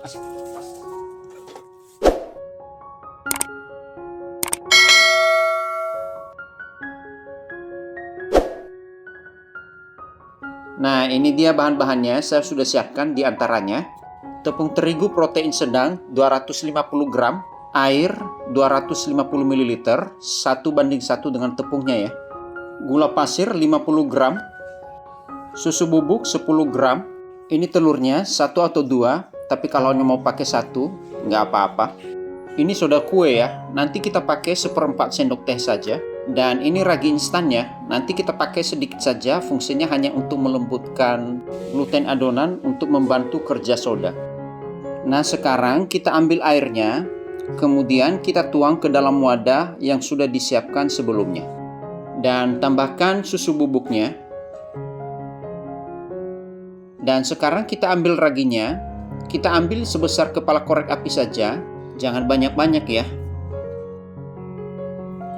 Nah, ini dia bahan-bahannya. Saya sudah siapkan di antaranya tepung terigu protein sedang 250 gram, air 250 ml, 1:1 dengan tepungnya ya. Gula pasir 50 gram, susu bubuk 10 gram. Ini telurnya 1 atau 2, tapi kalau mau pakai 1 nggak apa-apa. Ini soda kue ya, nanti kita pakai 1/4 sendok teh saja. Dan ini ragi instannya, nanti kita pakai sedikit saja, fungsinya hanya untuk melembutkan gluten adonan untuk membantu kerja soda. Nah, sekarang kita ambil airnya, kemudian kita tuang ke dalam wadah yang sudah disiapkan sebelumnya. Dan tambahkan susu bubuknya. Dan sekarang kita ambil raginya, kita ambil sebesar kepala korek api saja, jangan banyak-banyak ya.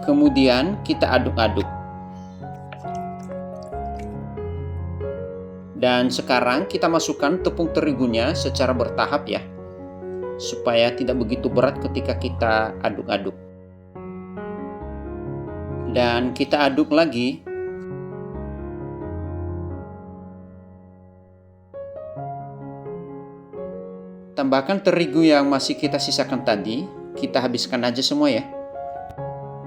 Kemudian kita aduk-aduk. Dan sekarang kita masukkan tepung terigunya secara bertahap ya, supaya tidak begitu berat ketika kita aduk-aduk. Dan kita aduk lagi. Tambahkan terigu yang masih kita sisakan tadi, kita habiskan aja semua ya.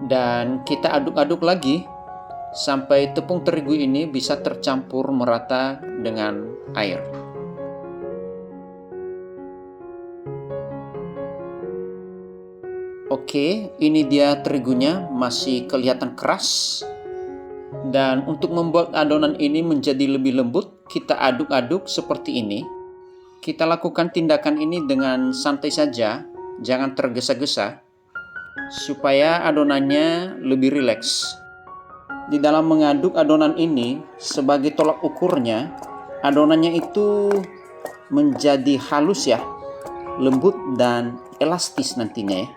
Dan kita aduk-aduk lagi sampai tepung terigu ini bisa tercampur merata dengan air. Oke, ini dia terigunya, masih kelihatan keras. Dan untuk membuat adonan ini menjadi lebih lembut, kita aduk-aduk seperti ini. Kita lakukan tindakan ini dengan santai saja, jangan tergesa-gesa, supaya adonannya lebih rileks. Di dalam mengaduk adonan ini, sebagai tolak ukurnya, adonannya itu menjadi halus ya, lembut dan elastis nantinya ya.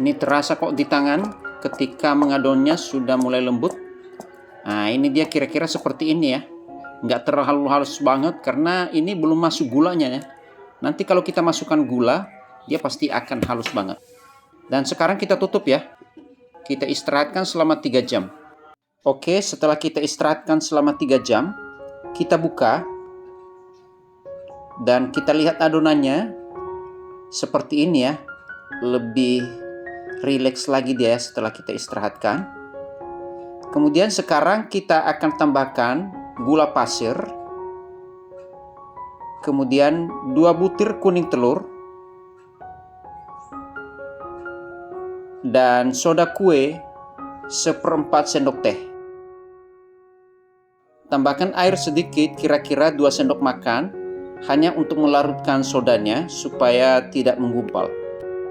Ini terasa kok di tangan ketika mengadonnya sudah mulai lembut. Nah, ini dia kira-kira seperti ini ya. Nggak terlalu halus banget karena ini belum masuk gulanya ya. Nanti kalau kita masukkan gula, dia pasti akan halus banget. Dan sekarang kita tutup ya. Kita istirahatkan selama 3 jam. Oke, setelah kita istirahatkan selama 3 jam, kita buka. Dan kita lihat adonannya seperti ini ya. Lebih rileks lagi dia setelah kita istirahatkan. Kemudian sekarang kita akan tambahkan gula pasir, kemudian 2 butir kuning telur, dan soda kue 1/4 sendok teh. Tambahkan air sedikit, kira-kira 2 sendok makan, hanya untuk melarutkan sodanya supaya tidak menggumpal.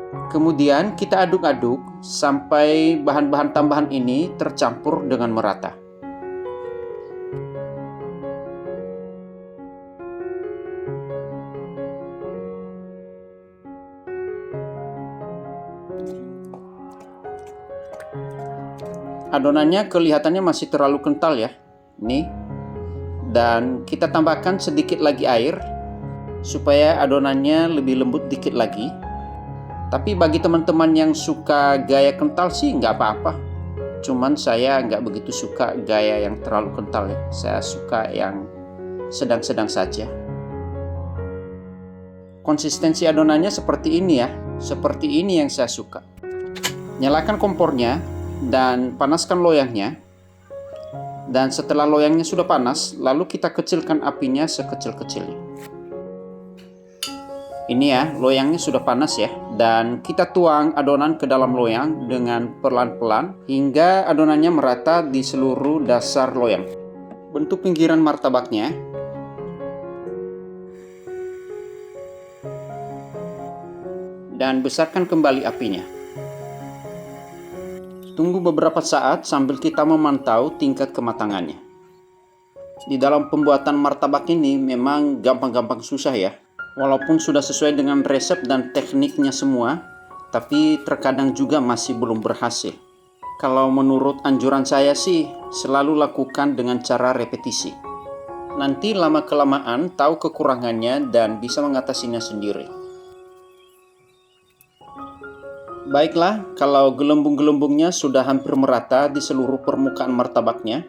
Kemudian kita aduk-aduk sampai bahan-bahan tambahan ini tercampur dengan merata. Adonannya kelihatannya masih terlalu kental ya. Nih. Dan kita tambahkan sedikit lagi air supaya adonannya lebih lembut dikit lagi. Tapi bagi teman-teman yang suka gaya kental sih nggak apa-apa. Cuman saya nggak begitu suka gaya yang terlalu kental ya. Saya suka yang sedang-sedang saja. Konsistensi adonannya seperti ini ya. Seperti ini yang saya suka. Nyalakan kompornya dan panaskan loyangnya. Dan setelah loyangnya sudah panas, lalu kita kecilkan apinya sekecil-kecilnya. Ini ya, loyangnya sudah panas ya. Dan kita tuang adonan ke dalam loyang dengan pelan-pelan hingga adonannya merata di seluruh dasar loyang. Bentuk pinggiran martabaknya. Dan besarkan kembali apinya. Tunggu beberapa saat sambil kita memantau tingkat kematangannya. Di dalam pembuatan martabak ini memang gampang-gampang susah ya. Walaupun sudah sesuai dengan resep dan tekniknya semua, tapi terkadang juga masih belum berhasil. Kalau menurut anjuran saya sih, selalu lakukan dengan cara repetisi. Nanti lama-kelamaan tahu kekurangannya dan bisa mengatasinya sendiri. Baiklah, kalau gelembung-gelembungnya sudah hampir merata di seluruh permukaan martabaknya.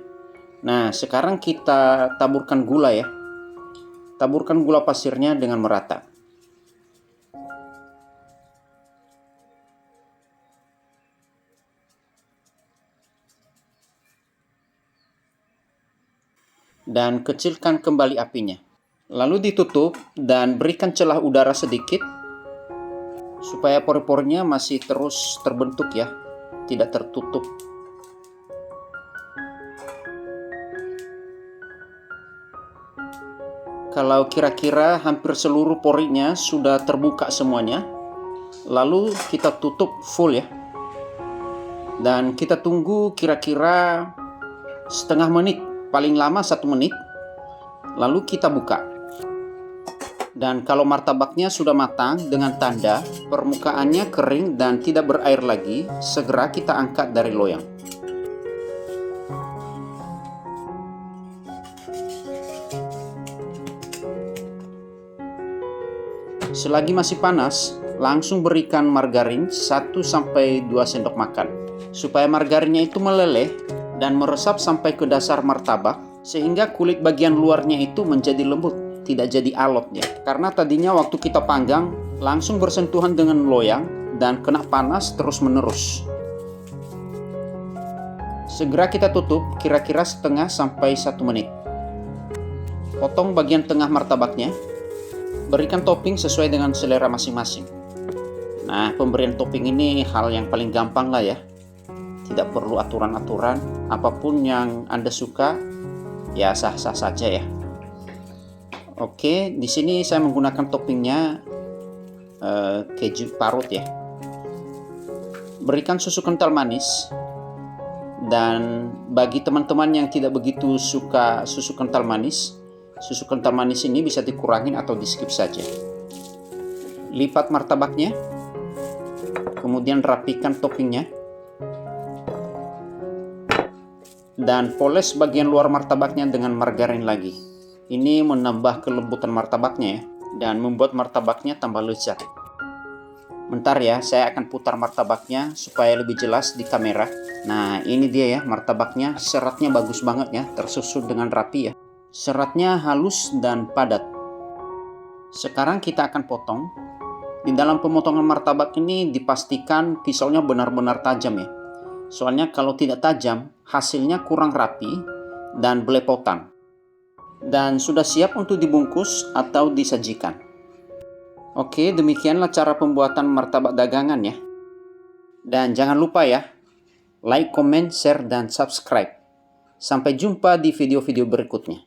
Nah, sekarang kita taburkan gula ya. Taburkan gula pasirnya dengan merata. Dan kecilkan kembali apinya. Lalu ditutup dan berikan celah udara sedikit supaya pori-porinya masih terus terbentuk ya, tidak tertutup. Kalau kira-kira hampir seluruh porinya sudah terbuka semuanya, lalu kita tutup full ya. Dan kita tunggu kira-kira setengah menit, paling lama 1 menit, lalu kita buka. Dan kalau martabaknya sudah matang dengan tanda permukaannya kering dan tidak berair lagi, segera kita angkat dari loyang. Selagi masih panas, langsung berikan margarin 1-2 sendok makan. Supaya margarinnya itu meleleh dan meresap sampai ke dasar martabak, sehingga kulit bagian luarnya itu menjadi lembut, tidak jadi alotnya. Karena tadinya waktu kita panggang langsung bersentuhan dengan loyang dan kena panas terus-menerus. Segera kita tutup kira-kira setengah sampai 1 menit. Potong bagian tengah martabaknya. Berikan topping sesuai dengan selera masing-masing. Nah, pemberian topping ini hal yang paling gampang lah ya. Tidak perlu aturan-aturan, apapun yang Anda suka ya sah-sah saja ya. Oke, di sini saya menggunakan toppingnya keju parut ya. Berikan susu kental manis. Dan bagi teman-teman yang tidak begitu suka susu kental manis ini bisa dikurangin atau di skip saja. Lipat martabaknya, kemudian rapikan toppingnya, dan poles bagian luar martabaknya dengan margarin lagi. Ini menambah kelembutan martabaknya ya, dan membuat martabaknya tambah lezat. Bentar ya, saya akan putar martabaknya supaya lebih jelas di kamera. Nah, ini dia ya martabaknya, seratnya bagus banget ya, tersusun dengan rapi ya. Seratnya halus dan padat. Sekarang kita akan potong. Di dalam pemotongan martabak ini dipastikan pisaunya benar-benar tajam ya. Soalnya kalau tidak tajam, hasilnya kurang rapi dan belepotan. Dan sudah siap untuk dibungkus atau disajikan. Oke, demikianlah cara pembuatan martabak dagangan ya. Dan jangan lupa ya, like, comment, share, dan subscribe. Sampai jumpa di video-video berikutnya.